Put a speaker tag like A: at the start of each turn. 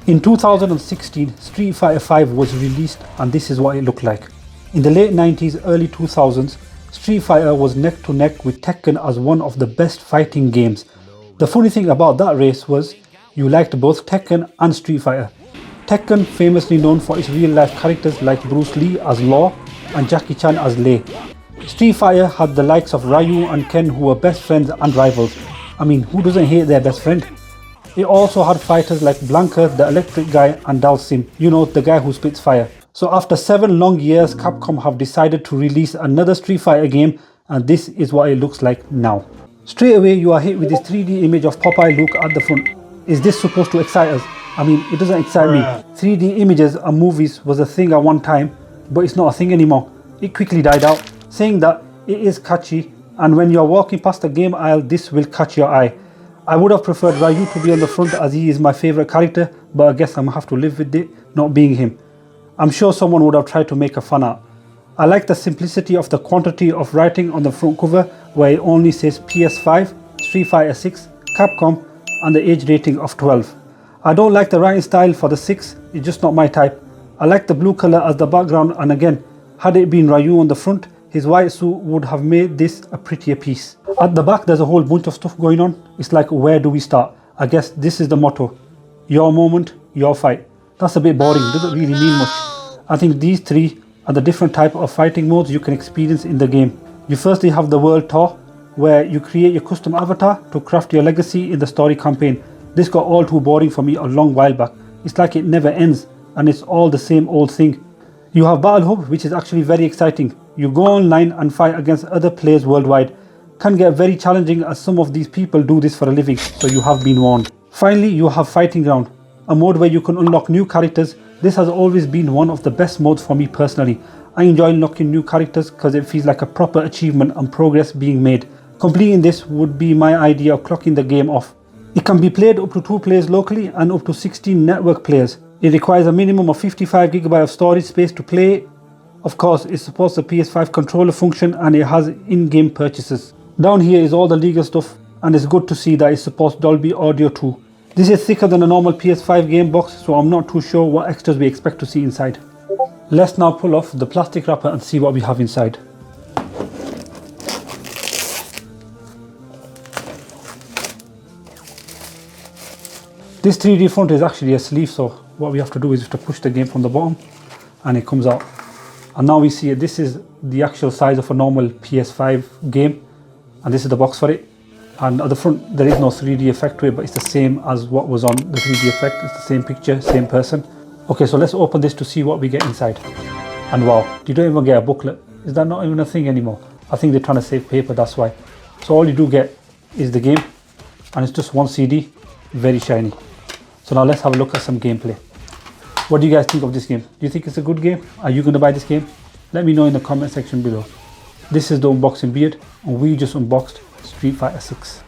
A: In 2016, Street Fighter V was released and this is what it looked like. In the late 90s, early 2000s, Street Fighter was neck to neck with Tekken as one of the best fighting games. The funny thing about that race was, you liked both Tekken and Street Fighter. Tekken, famously known for its real life characters like Bruce Lee as Law and Jackie Chan as Lei. Street Fighter had the likes of Ryu and Ken who were best friends and rivals. I mean, who doesn't hate their best friend? It also had fighters like Blanka, the electric guy, and Dalsim, you know, the guy who spits fire. So after 7 long years, Capcom have decided to release another Street Fighter game, and this is what it looks like now. Straight away you are hit with this 3D image of Popeye Luke at the front. Is this supposed to excite us? I mean, it doesn't excite me. 3D images and movies was a thing at one time, but it's not a thing anymore. It quickly died out. Saying that, it is catchy, and when you're walking past the game aisle, this will catch your eye. I would have preferred Ryu to be on the front as he is my favourite character, but I guess I'm gonna have to live with it not being him. I'm sure someone would have tried to make a fan art. I like the simplicity of the quantity of writing on the front cover where it only says PS5, Street Fighter 6, Capcom and the age rating of 12. I don't like the writing style for the 6, it's just not my type. I like the blue colour as the background, and again, had it been Ryu on the front, his white suit would have made this a prettier piece. At the back there's a whole bunch of stuff going on. It's like, where do we start? I guess this is the motto. Your moment, your fight. That's a bit boring, doesn't really mean much. I think these three are the different type of fighting modes you can experience in the game. You firstly have the World Tour, where you create your custom avatar to craft your legacy in the story campaign. This got all too boring for me a long while back. It's like it never ends and it's all the same old thing. You have Battle Hub, which is actually very exciting. You go online and fight against other players worldwide. Can get very challenging as some of these people do this for a living, so you have been warned. Finally, you have Fighting Ground, a mode where you can unlock new characters. This has always been one of the best modes for me personally. I enjoy unlocking new characters because it feels like a proper achievement and progress being made. Completing this would be my idea of clocking the game off. It can be played up to 2 players locally and up to 16 network players. It requires a minimum of 55GB of storage space to play. Of course, it supports the PS5 controller function and it has in-game purchases. Down here is all the legal stuff, and it's good to see that it supports Dolby Audio too. This is thicker than a normal PS5 game box, so I'm not too sure what extras we expect to see inside. Let's now pull off the plastic wrapper and see what we have inside. This 3D front is actually a sleeve, so what we have to do is to push the game from the bottom and it comes out. And now we see it. This is the actual size of a normal PS5 game, and this is the box for it. And at the front there is no 3D effect to it, but it's the same as what was on the 3D effect. It's the same picture, same person. Okay, so let's open this to see what we get inside. And wow, you don't even get a booklet. Is that not even a thing anymore? I think they're trying to save paper, that's why. So all you do get is the game, and it's just one CD, very shiny. So now let's have a look at some gameplay. What do you guys think of this game? Do you think it's a good game? Are you going to buy this game? Let me know in the comment section below. This is the unboxing beard, and we just unboxed Street Fighter 6.